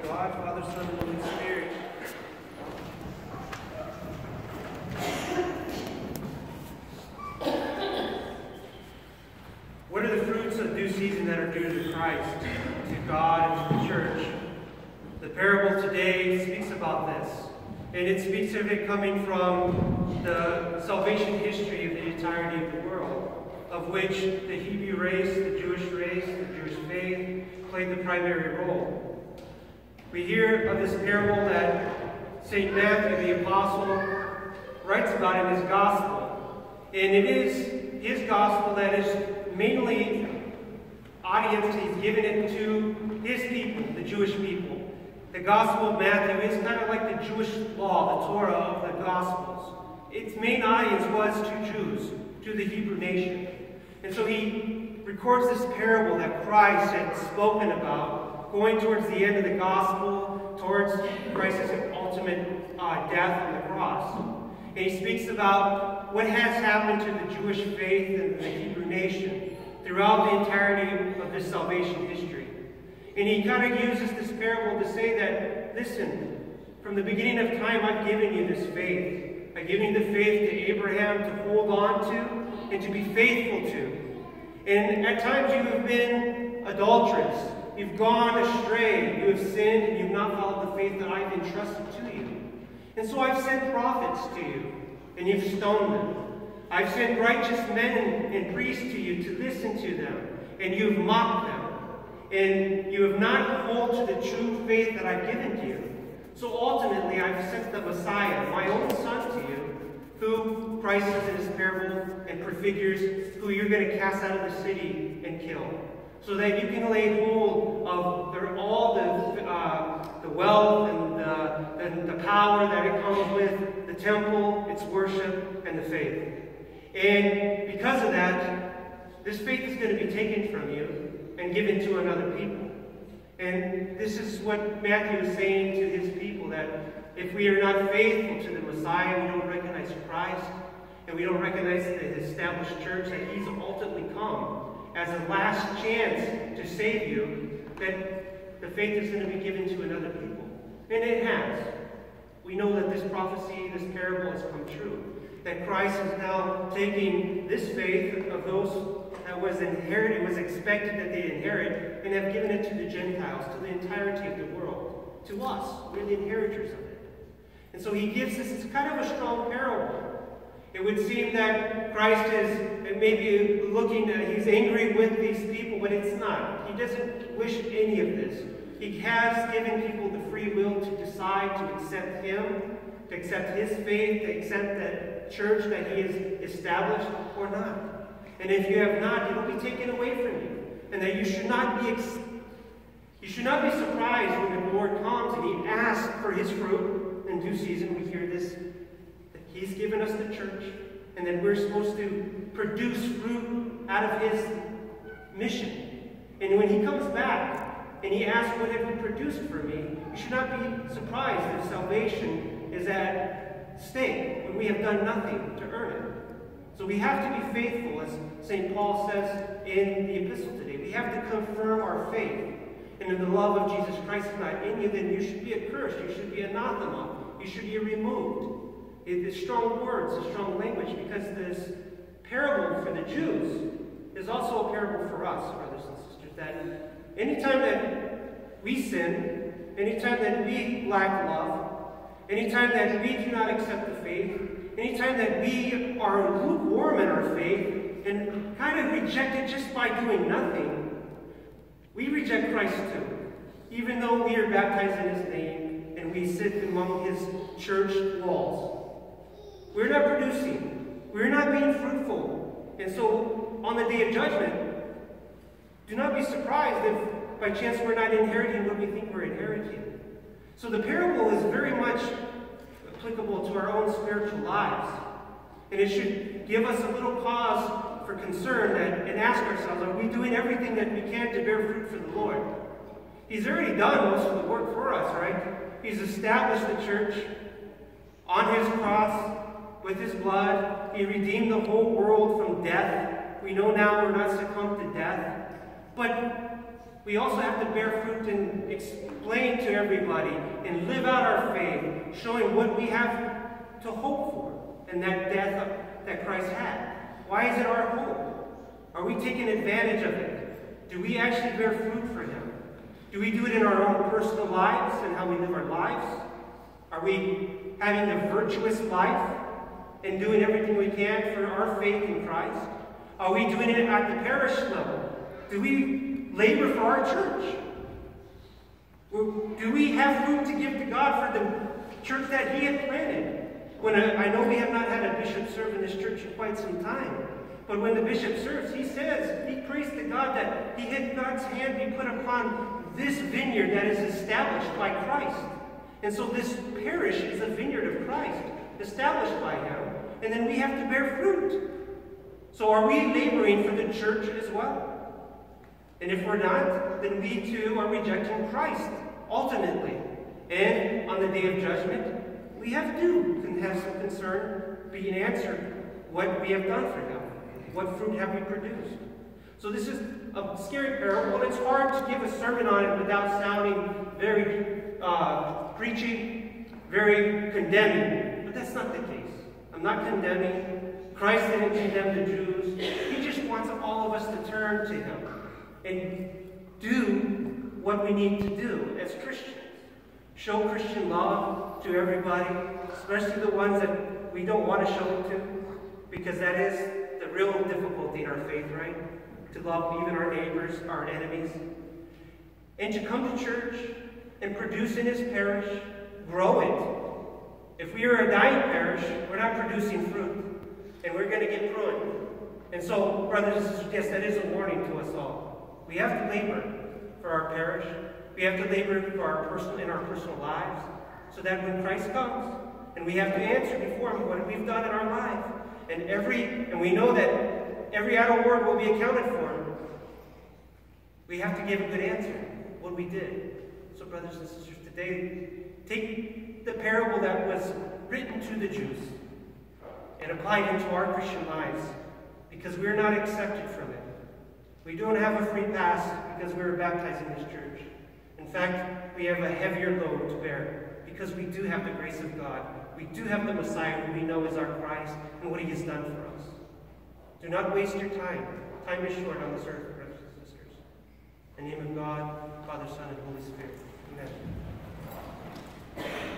God, Father, Son, and Holy Spirit. What are the fruits of due season that are due to Christ, to God, and to the church? The parable today speaks about this. And it speaks of it coming from the salvation history of the entirety of the world, of which the Hebrew race, the Jewish faith, played the primary role. We hear of this parable that St. Matthew, the apostle, writes about in his gospel. And it is his gospel that is mainly audience. He's given it to his people, the Jewish people. The Gospel of Matthew is kind of like the Jewish law, the Torah of the Gospels. Its main audience was to Jews, to the Hebrew nation. And so he records this parable that Christ had spoken about, going towards the end of the Gospel, towards Christ's ultimate death on the cross. And he speaks about what has happened to the Jewish faith and the Hebrew nation throughout the entirety of this salvation history. And he kind of uses this parable to say that, listen, from the beginning of time, I've given you this faith. I've given you the faith to Abraham to hold on to and to be faithful to. And at times you have been adulterous. You've gone astray. You have sinned and you've not followed the faith that I've entrusted to you. And so I've sent prophets to you, and you've stoned them. I've sent righteous men and priests to you to listen to them, and you've mocked them. And you have not held to the true faith that I've given to you. So ultimately, I've sent the Messiah, my own Son, to you, who Christ says in his parable and prefigures, who you're going to cast out of the city and kill, so that you can lay hold of all the wealth and the power that it comes with, the temple, its worship, and the faith. And because of that, this faith is going to be taken from you and given to another people. And this is what Matthew is saying to his people, that if we are not faithful to the Messiah, we don't recognize Christ, and we don't recognize the established church, that he's ultimately come as a last chance to save you, that the faith is going to be given to another people. And it has. We know that this prophecy, this parable has come true. That Christ is now taking this faith of those that was inherited, was expected that they inherit, and have given it to the Gentiles, to the entirety of the world, to us. We're the inheritors of it. And so he gives us, it's kind of a strong parable. It would seem that Christ is maybe looking, he's angry with these people, but it's not. He doesn't wish any of this. He has given people the free will to decide to accept him, to accept his faith, to accept that church that he has established, or not. And if you have not, it will be taken away from you. And that you should not be surprised when the Lord comes and he asks for his fruit. In due season, we hear this, that he's given us the church, and that we're supposed to produce fruit out of his mission. And when he comes back and he asks, what have you produced for me? You should not be surprised that salvation is at stake when we have done nothing to earn it. So we have to be faithful, as St. Paul says in the epistle today. We have to confirm our faith. And if the love of Jesus Christ is not in you, then you should be accursed. You should be anathema. You should be removed. It's strong words, it's strong language, because this parable for the Jews is also a parable for us, brothers and sisters, that anytime that we sin, anytime that we lack love, anytime that we do not accept the faith, anytime that we are lukewarm in our faith and kind of reject it just by doing nothing, we reject Christ too. Even though we are baptized in his name and we sit among his church walls. We're not producing. We're not being fruitful. And so on the day of judgment, do not be surprised if by chance we're not inheriting what we think we're inheriting. So the parable is very much applicable to our own spiritual lives. And it should give us a little cause for concern and ask ourselves, are we doing everything that we can to bear fruit for the Lord? He's already done most of the work for us, right? He's established the church on his cross with his blood. He redeemed the whole world from death. We know now we're not succumbed to death. But We also have to bear fruit and explain to everybody and live out our faith, showing what we have to hope for and that death that Christ had. Why is it our hope? Are we taking advantage of it? Do we actually bear fruit for Him? Do we do it in our own personal lives and how we live our lives? Are we having a virtuous life and doing everything we can for our faith in Christ? Are we doing it at the parish level? Do we labor for our church? Do we have fruit to give to God for the church that He had planted? I know we have not had a bishop serve in this church in quite some time, but when the bishop serves, he prays to God that He had God's hand be put upon this vineyard that is established by Christ. And so this parish is a vineyard of Christ, established by Him, and then we have to bear fruit. So are we laboring for the church as well? And if we're not, then we too are rejecting Christ, ultimately. And on the day of judgment, we have to have some concern being answered what we have done for Him. What fruit have we produced? So this is a scary parable, and it's hard to give a sermon on it without sounding very preachy, very condemning. But that's not the case. I'm not condemning. Christ didn't condemn the Jews. He just wants all of us to turn to Him and do what we need to do as Christians. Show Christian love to everybody, especially the ones that we don't want to show it to, because that is the real difficulty in our faith, right? To love even our neighbors, our enemies. And to come to church and produce in His parish, grow it. If we are a dying parish, we're not producing fruit, and we're going to get ruined. And so, brothers and sisters, yes, that is a warning to us all. We have to labor for our parish. We have to labor for our personal lives, so that when Christ comes, and we have to answer before Him what we've done in our life, and we know that every idle word will be accounted for, we have to give a good answer, what we did. So, brothers and sisters, today, take the parable that was written to the Jews and apply it into our Christian lives, because we're not accepted from it. We don't have a free pass because we were baptized in this church. In fact, we have a heavier load to bear because we do have the grace of God. We do have the Messiah who we know is our Christ and what He has done for us. Do not waste your time. Time is short on this earth, brothers and sisters. In the name of God, Father, Son, and Holy Spirit. Amen.